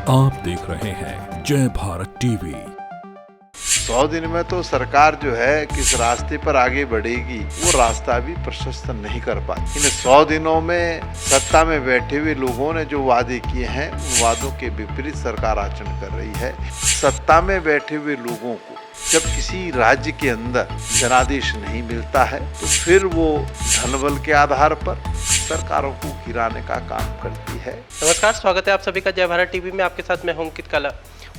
आप देख रहे हैं जय भारत टीवी। 100 दिन में तो सरकार जो है किस रास्ते पर आगे बढ़ेगी वो रास्ता भी प्रशस्त नहीं कर पाती। इन 100 दिनों में सत्ता में बैठे हुए लोगों ने जो वादे किए हैं उन वादों के विपरीत सरकार आचरण कर रही है। सत्ता में बैठे हुए लोगों को जब किसी राज्य के अंदर जनादेश नहीं मिलता है तो फिर वो धनबल के आधार पर सरकारों को गिराने का काम करती है। नमस्कार, स्वागत है आप सभी का जय भारत टीवी में। आपके साथ मैं हूं अंकित काला।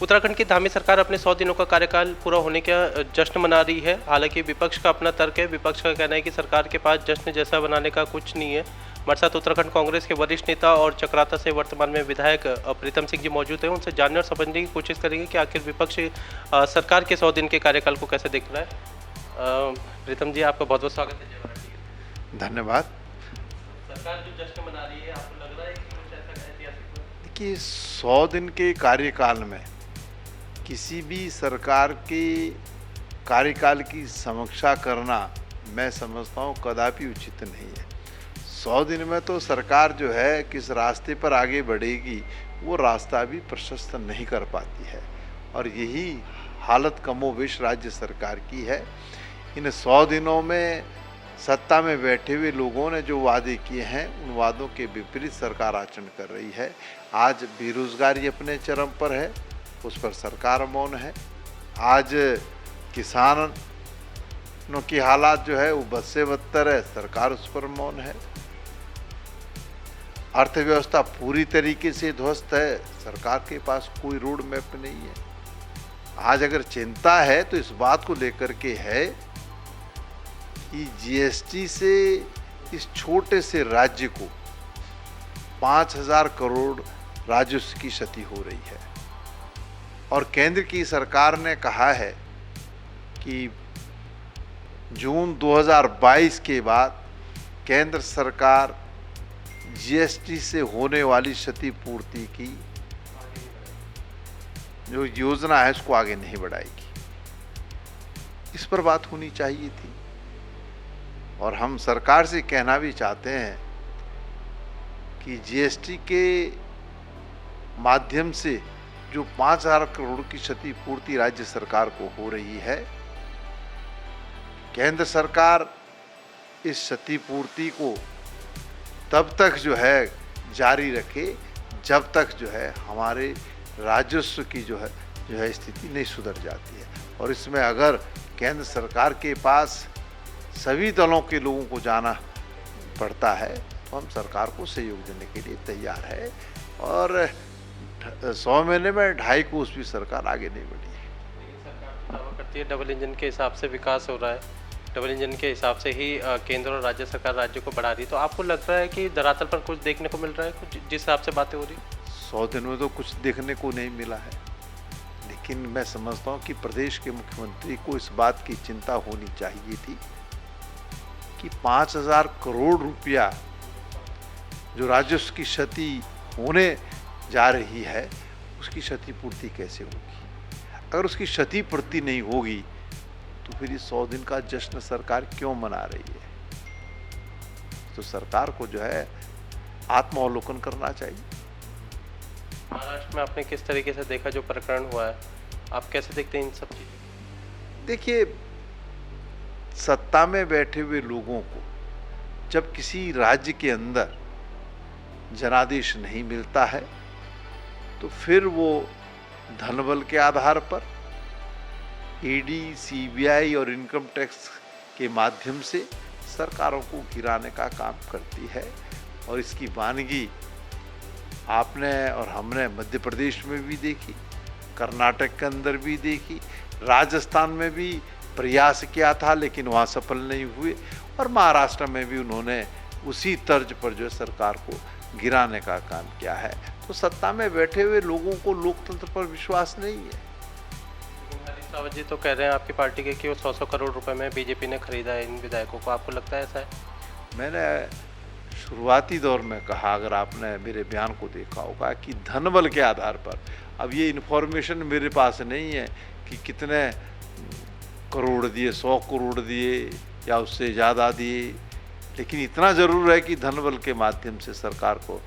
उत्तराखंड की धामी सरकार अपने 100 दिनों का कार्यकाल पूरा होने का जश्न मना रही है। हालांकि विपक्ष का अपना तर्क है। विपक्ष का कहना है कि सरकार के पास जश्न जैसा बनाने का कुछ नहीं है। हमारे साथ उत्तराखंड कांग्रेस के वरिष्ठ नेता और चक्राता से वर्तमान में विधायक प्रीतम सिंह जी मौजूद हैं। उनसे जानने और समझने की कोशिश करेंगे कि आखिर विपक्ष सरकार के 100 दिन के कार्यकाल को कैसे देख रहा है। प्रीतम जी, आपका बहुत बहुत स्वागत है जय भारत टीवी। धन्यवाद। सरकार जो जश्न मना रही है, आपको लग रहा है कि कुछ ऐसा ऐतिहासिक? देखिए, 100 दिन के कार्यकाल में किसी भी सरकार के कार्यकाल की समीक्षा करना मैं समझता हूँ कदापि उचित नहीं है। 100 दिन में तो सरकार जो है किस रास्ते पर आगे बढ़ेगी वो रास्ता भी प्रशस्त नहीं कर पाती है और यही हालत कमोबेश राज्य सरकार की है। इन 100 दिनों में सत्ता में बैठे हुए लोगों ने जो वादे किए हैं उन वादों के विपरीत सरकार आचरण कर रही है। आज बेरोजगारी अपने चरम पर है, उस पर सरकार मौन है। आज किसानों की हालात जो है वो बद से बदतर है, सरकार उस पर मौन है। अर्थव्यवस्था पूरी तरीके से ध्वस्त है, सरकार के पास कोई रोड मैप नहीं है। आज अगर चिंता है तो इस बात को लेकर के है कि जीएसटी से इस छोटे से राज्य को 5,000 करोड़ राजस्व की क्षति हो रही है और केंद्र की सरकार ने कहा है कि जून 2022 के बाद केंद्र सरकार जीएसटी से होने वाली क्षतिपूर्ति की जो योजना है उसको आगे नहीं बढ़ाएगी। इस पर बात होनी चाहिए थी और हम सरकार से कहना भी चाहते हैं कि जीएसटी के माध्यम से जो 5,000 करोड़ की क्षतिपूर्ति राज्य सरकार को हो रही है, केंद्र सरकार इस क्षतिपूर्ति को तब तक जो है जारी रखे जब तक जो है हमारे राजस्व की जो है स्थिति नहीं सुधर जाती है। और इसमें अगर केंद्र सरकार के पास सभी दलों के लोगों को जाना पड़ता है तो हम सरकार को सहयोग देने के लिए तैयार है और 100 महीने में 2.5 कोस भी सरकार आगे नहीं बढ़ी है। सरकार दावा करती है डबल इंजन के हिसाब से विकास हो रहा है, डबल इंजन के हिसाब से ही केंद्र और राज्य सरकार राज्य को बढ़ा रही है। तो आपको लग रहा है कि धरातल पर कुछ देखने को मिल रहा है, कुछ जिस हिसाब से बातें हो रही? 100 दिन में तो कुछ देखने को नहीं मिला है, लेकिन मैं समझता हूँ कि प्रदेश के मुख्यमंत्री को इस बात की चिंता होनी चाहिए थी कि 5,000 करोड़ रुपया जो राजस्व की क्षति होने जा रही है उसकी क्षतिपूर्ति कैसे होगी। अगर उसकी क्षतिपूर्ति नहीं होगी तो फिर इस 100 दिन का जश्न सरकार क्यों मना रही है। तो सरकार को जो है आत्मावलोकन करना चाहिए। महाराष्ट्र में आपने किस तरीके से देखा जो प्रकरण हुआ है, आप कैसे देखते हैं इन सब चीज़ों? देखिए, सत्ता में बैठे हुए लोगों को जब किसी राज्य के अंदर जनादेश नहीं मिलता है तो फिर वो धनबल के आधार पर ईडी, सीबीआई और इनकम टैक्स के माध्यम से सरकारों को गिराने का काम करती है। और इसकी वानगी आपने और हमने मध्य प्रदेश में भी देखी, कर्नाटक के अंदर भी देखी, राजस्थान में भी प्रयास किया था लेकिन वहाँ सफल नहीं हुए और महाराष्ट्र में भी उन्होंने उसी तर्ज पर जो सरकार को गिराने का काम किया है। तो सत्ता में बैठे हुए लोगों को लोकतंत्र पर विश्वास नहीं है। हरीश रावत जी तो कह रहे हैं आपकी पार्टी के कि वो 100 करोड़ रुपए में बीजेपी ने खरीदा है इन विधायकों को, आपको लगता है ऐसा है? मैंने शुरुआती दौर में कहा, अगर आपने मेरे बयान को देखा होगा, कि धनबल के आधार पर, अब ये इन्फॉर्मेशन मेरे पास नहीं है कि कितने करोड़ दिए, 100 करोड़ दिए या उससे ज़्यादा दिए, लेकिन इतना ज़रूर है कि धनबल के माध्यम से सरकार को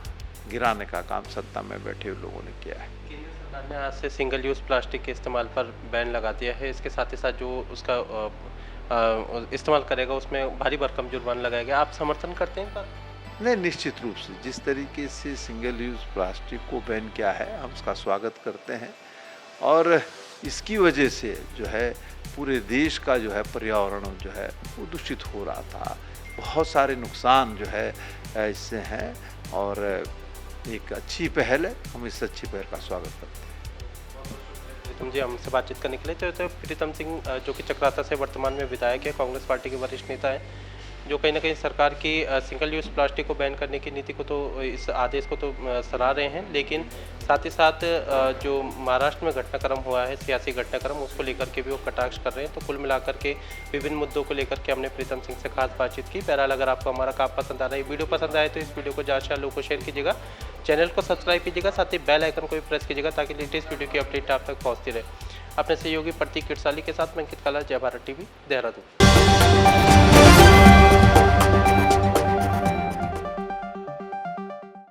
गिराने का काम सत्ता में बैठे हुए लोगों ने किया है। केंद्र सरकार ने आज से सिंगल यूज़ प्लास्टिक के इस्तेमाल पर बैन लगा दिया है। इसके साथ ही साथ जो उसका इस्तेमाल करेगा उसमें भारी भरकम जुर्माना लगाया गया। आप समर्थन करते हैं इस बात? नहीं, निश्चित रूप से जिस तरीके से सिंगल यूज़ प्लास्टिक को बैन किया है हम उसका स्वागत करते हैं और इसकी वजह से जो है पूरे देश का जो है पर्यावरण जो है वो दूषित हो रहा था। बहुत सारे नुकसान जो है इससे हैं और एक अच्छी पहल है, हम इस अच्छी पहल का स्वागत करते हैं। प्रीतम जी हमसे बातचीत करने के लिए तो प्रीतम सिंह जो कि चक्राता से वर्तमान में विधायक है, कांग्रेस पार्टी के वरिष्ठ नेता हैं, जो कहीं ना कहीं सरकार की सिंगल यूज़ प्लास्टिक को बैन करने की नीति को तो इस आदेश को तो सराह रहे हैं, लेकिन साथ ही साथ जो महाराष्ट्र में घटनाक्रम हुआ है, सियासी घटनाक्रम, उसको लेकर के भी वो कटाक्ष कर रहे हैं। तो कुल मिलाकर के विभिन्न मुद्दों को लेकर के हमने प्रीतम सिंह से खास बातचीत की। बहरहाल अगर आपको हमारा काम पसंद आ रहा है, वीडियो पसंद आए तो इस वीडियो को ज़्यादा से ज़्यादा लोगों को शेयर कीजिएगा, चैनल को सब्सक्राइब कीजिएगा, साथ ही बेल आइकन को भी प्रेस कीजिएगा ताकि लेटेस्ट वीडियो की अपडेट आप तक पहुँचती रहे। अपने सहयोगी प्रतीक किरसाली के साथ मैं अंकित काला, जय भारत टीवी, देहरादून।